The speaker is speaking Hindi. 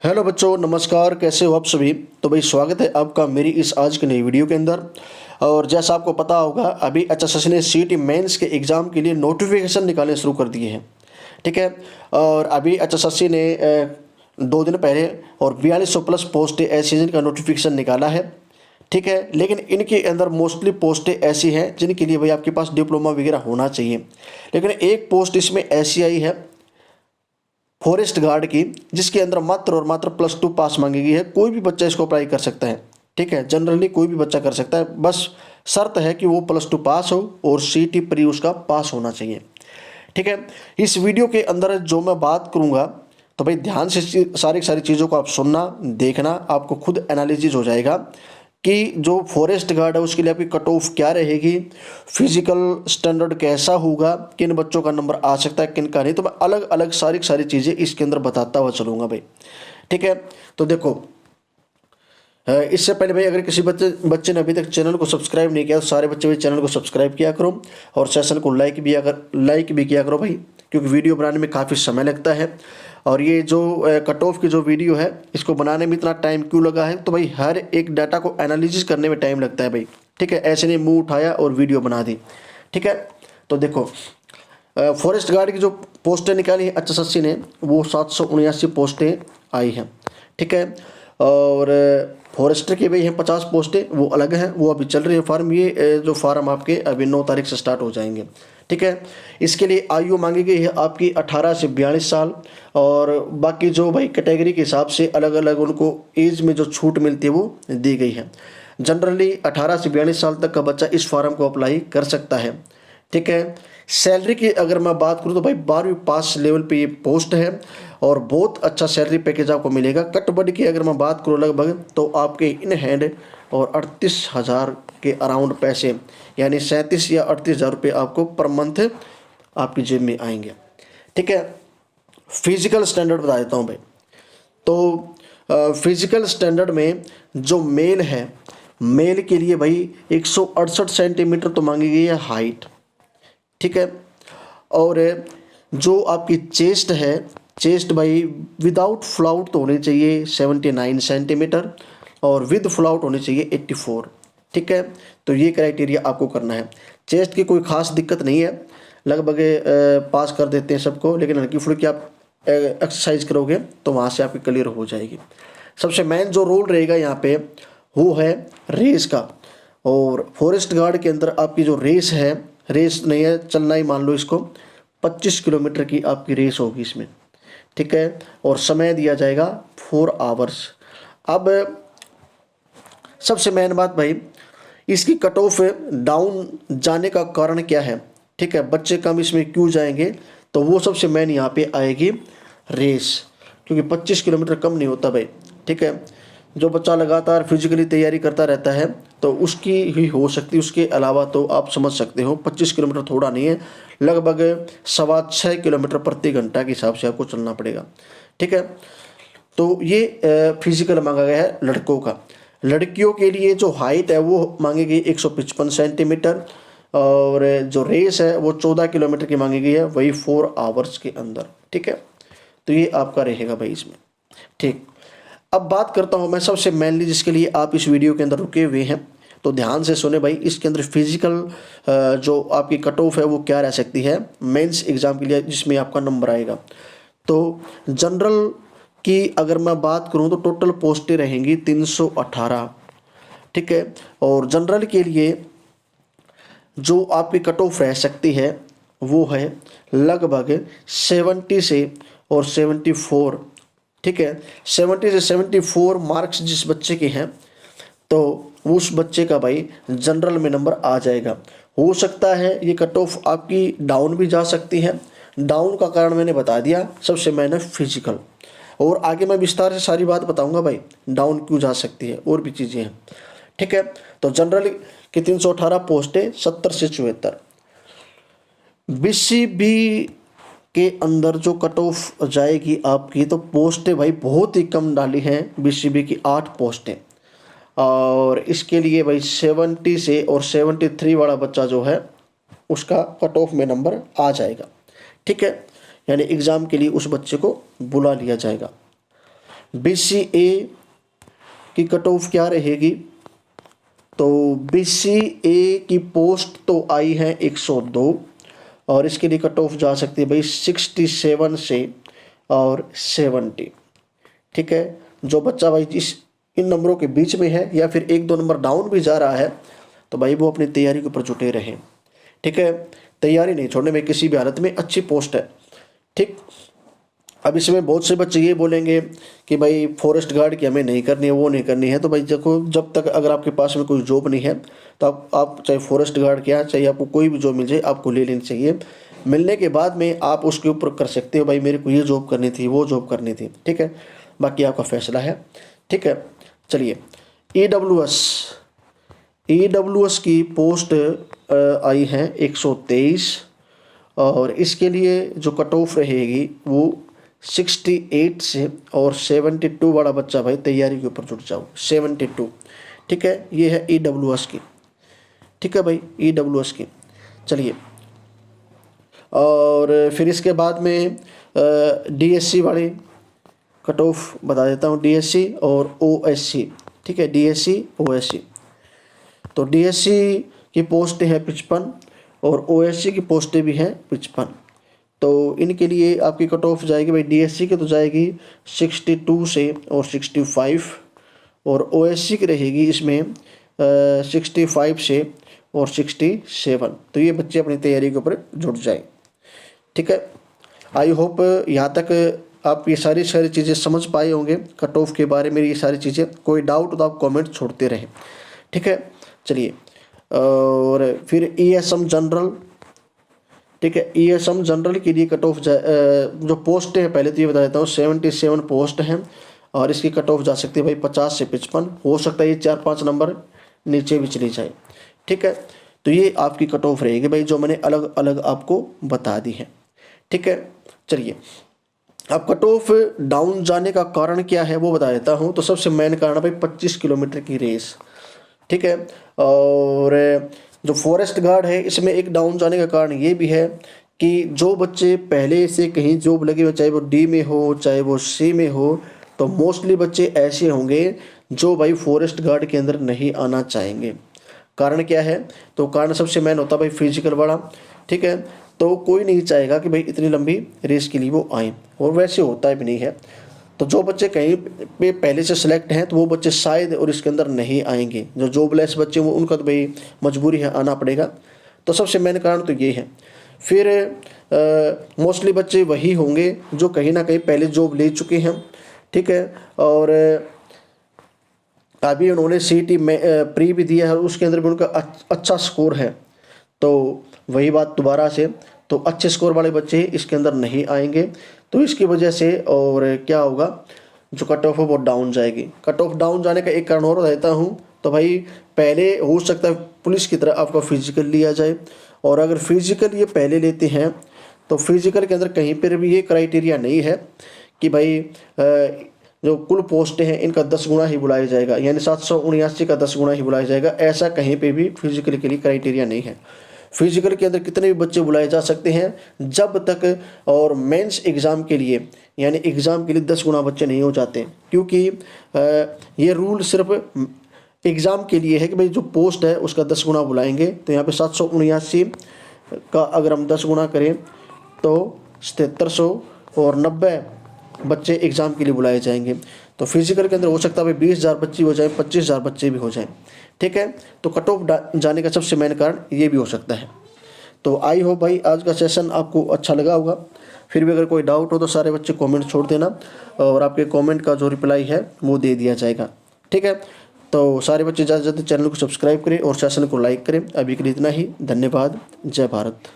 हेलो बच्चों, नमस्कार। कैसे हो आप सभी। तो भाई स्वागत है आपका मेरी इस आज की नई वीडियो के अंदर। और जैसा आपको पता होगा, अभी एचएसएससी ने सीईटी मेंस के एग्ज़ाम के लिए नोटिफिकेशन निकालने शुरू कर दिए हैं। ठीक है। और अभी एचएसएससी ने 2 दिन पहले और 4200 प्लस पोस्टें ऐसी जिनका नोटिफिकेशन निकाला है। ठीक है। लेकिन इनके अंदर मोस्टली पोस्टें ऐसी हैं जिनके लिए भाई आपके पास डिप्लोमा वगैरह होना चाहिए। लेकिन एक पोस्ट इसमें ऐसी आई है फॉरेस्ट गार्ड की, जिसके अंदर मात्र और मात्र +2 पास मांगी गई है। कोई भी बच्चा इसको अप्लाई कर सकता है। ठीक है, जनरली कोई भी बच्चा कर सकता है, बस शर्त है कि वो +2 पास हो और सीईटी प्री उसका पास होना चाहिए। ठीक है। इस वीडियो के अंदर जो मैं बात करूंगा तो भाई ध्यान से सारी चीज़ों को आप सुनना, देखना, आपको खुद एनालिसिस हो जाएगा कि जो फॉरेस्ट गार्ड है उसके लिए आपकी कट ऑफ क्या रहेगी, फिजिकल स्टैंडर्ड कैसा होगा, किन बच्चों का नंबर आ सकता है, किन का नहीं। तो मैं अलग अलग सारी चीज़ें इसके अंदर बताता हुआ चलूँगा भाई। ठीक है। तो देखो, इससे पहले भाई अगर किसी बच्चे ने अभी तक चैनल को सब्सक्राइब नहीं किया तो सारे बच्चे भाई चैनल को सब्सक्राइब किया करो और सेशन को लाइक भी किया करो भाई, क्योंकि वीडियो बनाने में काफ़ी समय लगता है। और ये जो कट ऑफ की जो वीडियो है इसको बनाने में इतना टाइम क्यों लगा है, तो भाई हर एक डाटा को एनालिसिस करने में टाइम लगता है भाई। ठीक है, ऐसे नहीं मुंह उठाया और वीडियो बना दी। ठीक है। तो देखो, फॉरेस्ट गार्ड की जो पोस्टें निकाली है एचएसएससी ने, वो 779 पोस्टें आई हैं। ठीक है। और फॉरेस्टर की भी हैं 50 पोस्टें, वो अलग हैं, वो अभी चल रही है फार्म। ये जो फार्म आपके अभी 9 तारीख से स्टार्ट हो जाएंगे। ठीक है। इसके लिए आयु मांगी गई है आपकी 18 से 42 साल। और बाकी जो भाई कैटेगरी के हिसाब से अलग अलग उनको एज में जो छूट मिलती है वो दी गई है। जनरली 18 से 42 साल तक का बच्चा इस फार्म को अप्लाई कर सकता है। ठीक है। सैलरी की अगर मैं बात करूं तो भाई 12वीं पास लेवल पे ये पोस्ट है और बहुत अच्छा सैलरी पैकेज आपको मिलेगा। कट बड की अगर मैं बात करूं लगभग तो आपके इन हैंड और 38,000 के अराउंड पैसे, यानी 37 या 38,000 रुपये आपको पर मंथ आपकी जेब में आएंगे। ठीक है। फिजिकल स्टैंडर्ड बता देता हूँ भाई। तो फिजिकल स्टैंडर्ड में जो मेल है, मेल के लिए भाई 168 सेंटीमीटर तो मांगी गई है हाइट। ठीक है। और जो आपकी चेस्ट है, चेस्ट भाई विदाउट फ्लाउट तो होनी चाहिए 79 सेंटीमीटर और विद फ्लाउट होनी चाहिए 84। ठीक है। तो ये क्राइटेरिया आपको करना है। चेस्ट की कोई खास दिक्कत नहीं है, लगभग पास कर देते हैं सबको, लेकिन हल्की फुल्की आप एक्सरसाइज करोगे तो वहाँ से आपकी क्लियर हो जाएगी। सबसे मेन जो रोल रहेगा यहाँ पे वो है रेस का। और फॉरेस्ट गार्ड के अंदर आपकी जो रेस है, रेस नहीं है, चलना ही मान लो इसको, 25 किलोमीटर की आपकी रेस होगी इसमें। ठीक है। और समय दिया जाएगा 4 आवर्स। अब सबसे मेन बात भाई, इसकी कट ऑफ डाउन जाने का कारण क्या है। ठीक है, बच्चे कम इसमें क्यों जाएंगे, तो वो सबसे मेन यहाँ पे आएगी रेस, क्योंकि 25 किलोमीटर कम नहीं होता भाई। ठीक है। जो बच्चा लगातार फिजिकली तैयारी करता रहता है तो उसकी ही हो सकती है, उसके अलावा तो आप समझ सकते हो 25 किलोमीटर थोड़ा नहीं है, लगभग 6.25 किलोमीटर प्रति घंटा के हिसाब से आपको चलना पड़ेगा। ठीक है। तो ये फिजिकल मांगा गया है लड़कों का। लड़कियों के लिए जो हाइट है वो मांगी गई 155 सेंटीमीटर और जो रेस है वो 14 किलोमीटर की मांगी गई है, वही 4 आवर्स के अंदर। ठीक है। तो ये आपका रहेगा भाई इसमें। ठीक। अब बात करता हूँ मैं सबसे मेनली जिसके लिए आप इस वीडियो के अंदर रुके हुए हैं, तो ध्यान से सुने भाई। इसके अंदर फिजिकल जो आपकी कट ऑफ है वो क्या रह सकती है मेंस एग्जाम के लिए, जिसमें आपका नंबर आएगा। तो जनरल की अगर मैं बात करूँ तो टोटल पोस्टें रहेंगी 318। ठीक है। और जनरल के लिए जो आपकी कट ऑफ रह सकती है वो है लगभग 70 से और 74। ठीक है। 70 से 74 मार्क्स जिस बच्चे के हैं तो उस बच्चे का भाई जनरल में नंबर आ जाएगा। हो सकता है ये कट ऑफ आपकी डाउन भी जा सकती है। डाउन का कारण मैंने बता दिया, सबसे मैंने फिजिकल, और आगे मैं विस्तार से सारी बात बताऊंगा भाई डाउन क्यों जा सकती है, और भी चीज़ें हैं। ठीक है। तो जनरल की 318 पोस्टें 70 से 74। बीसीबी के अंदर जो कट ऑफ जाएगी आपकी, तो पोस्टें भाई बहुत ही कम डाली हैं। बीसीबी की 8 पोस्टें, और इसके लिए भाई 70 से और 73 वाला बच्चा जो है उसका कट ऑफ में नंबर आ जाएगा। ठीक है। यानी एग्ज़ाम के लिए उस बच्चे को बुला लिया जाएगा। BCA की कट ऑफ क्या रहेगी? तो BCA की पोस्ट तो आई है 102 और इसके लिए कट ऑफ जा सकती है भाई 67 से और 70। ठीक है, जो बच्चा भाई इन नंबरों के बीच में है या फिर 1-2 नंबर डाउन भी जा रहा है तो भाई वो अपनी तैयारी के ऊपर जुटे रहें। ठीक है, तैयारी नहीं छोड़ने में किसी भी हालत में, अच्छी पोस्ट है। ठीक, अब इसमें बहुत से बच्चे ये बोलेंगे कि भाई फॉरेस्ट गार्ड की हमें नहीं करनी है, वो नहीं करनी है। तो भाई देखो, जब तक अगर आपके पास में कोई जॉब नहीं है तो आप चाहे फॉरेस्ट गार्ड क्या, चाहे आपको कोई भी जॉब मिल जाए, आपको ले लेनी चाहिए। मिलने के बाद में आप उसके ऊपर कर सकते हो भाई मेरे को ये जॉब करनी थी, वो जॉब करनी थी। ठीक है, बाकी आपका फैसला है। ठीक है, चलिए EWS की पोस्ट आई है 123 और इसके लिए जो कट ऑफ रहेगी वो 68 से और 72 वाला बच्चा भाई तैयारी के ऊपर जुट जाओ, 72। ठीक है, ये है EWS की। ठीक है भाई, EWS की। चलिए, और फिर इसके बाद में DSC वाली कट ऑफ बता देता हूँ, DSC और OSC। ठीक है, DSC OSC। तो DSC की पोस्टें हैं 55 और OSC की पोस्टें भी हैं 55। तो इनके लिए आपकी कट ऑफ जाएगी भाई, DSC की तो जाएगी 62 से और 65 और OSC की रहेगी इसमें 65 से और 67। तो ये बच्चे अपनी तैयारी के ऊपर जुट जाए। ठीक है, आई होप यहाँ तक आप ये सारी चीज़ें समझ पाए होंगे कट ऑफ के बारे में, ये सारी चीज़ें। कोई डाउट तो आप कमेंट छोड़ते रहें। ठीक है, चलिए, और फिर ESM जनरल। ठीक है, ESM जनरल के लिए कट ऑफ जो पोस्ट है पहले तो ये बता देता हूँ, 77 पोस्ट हैं और इसकी कट ऑफ जा सकती है भाई 50 से 55। हो सकता है ये 4-5 नंबर नीचे भी चली जाए। ठीक है, तो ये आपकी कट ऑफ रहेगी भाई, जो मैंने अलग अलग आपको बता दी है। ठीक है, चलिए, अब कट ऑफ डाउन जाने का कारण क्या है वो बता देता हूँ। तो सबसे मेन कारण है भाई 25 किलोमीटर की रेस। ठीक है, और जो फॉरेस्ट गार्ड है इसमें एक डाउन जाने का कारण ये भी है कि जो बच्चे पहले से कहीं जॉब लगे हो, चाहे वो D में हो चाहे वो C में हो, तो मोस्टली बच्चे ऐसे होंगे जो भाई फॉरेस्ट गार्ड के अंदर नहीं आना चाहेंगे। कारण क्या है? तो कारण सबसे मेन होता है भाई फिजिकल वाला। ठीक है, तो कोई नहीं चाहेगा कि भाई इतनी लंबी रेस के लिए वो आए, और वैसे होता भी नहीं है। तो जो बच्चे कहीं पे पहले से सिलेक्ट हैं तो वो बच्चे शायद और इसके अंदर नहीं आएंगे। जो जॉबलेस बच्चे वो उनका तो भाई मजबूरी है, आना पड़ेगा। तो सबसे मेन कारण तो ये है। फिर मोस्टली बच्चे वही होंगे जो कहीं ना कहीं पहले जॉब ले चुके हैं। ठीक है, और अभी उन्होंने CET में प्री भी दिया है और उसके अंदर भी उनका अच्छा स्कोर है। तो वही बात दोबारा से, तो अच्छे स्कोर वाले बच्चे इसके अंदर नहीं आएंगे। तो इसकी वजह से और क्या होगा, जो कट ऑफ है वो डाउन जाएगी। कट ऑफ डाउन जाने का एक कारण और रहता हूँ, तो भाई पहले हो सकता है पुलिस की तरह आपका फिजिकल लिया जाए, और अगर फिजिकल ये पहले लेते हैं तो फिजिकल के अंदर कहीं पर भी ये क्राइटेरिया नहीं है कि भाई जो कुल पोस्टें हैं इनका 10 गुना ही बुलाया जाएगा, यानी 779 का 10 गुना ही बुलाया जाएगा। ऐसा कहीं पे भी फिजिकल के लिए क्राइटेरिया नहीं है। फिजिकल के अंदर कितने भी बच्चे बुलाए जा सकते हैं जब तक और मेंस एग्ज़ाम के लिए, यानी एग्ज़ाम के लिए 10 गुना बच्चे नहीं हो जाते, क्योंकि ये रूल सिर्फ एग्ज़ाम के लिए है कि भाई जो पोस्ट है उसका 10 गुना बुलाएंगे। तो यहाँ पे 779 का अगर हम 10 गुना करें तो 7700 और 90 बच्चे एग्ज़ाम के लिए बुलाए जाएंगे। तो फिजिकल के अंदर हो सकता है भाई 20,000 बच्चे हो जाए, 25,000 बच्चे भी हो जाएं। ठीक है, तो कट ऑफ जाने का सबसे मेन कारण ये भी हो सकता है। तो आई होप भाई आज का सेशन आपको अच्छा लगा होगा। फिर भी अगर कोई डाउट हो तो सारे बच्चे कमेंट छोड़ देना, और आपके कमेंट का जो रिप्लाई है वो दे दिया जाएगा। ठीक है, तो सारे बच्चे ज़्यादा से ज़्यादा चैनल को सब्सक्राइब करें और सेशन को लाइक करें। अभी के लिए इतना ही, धन्यवाद, जय भारत।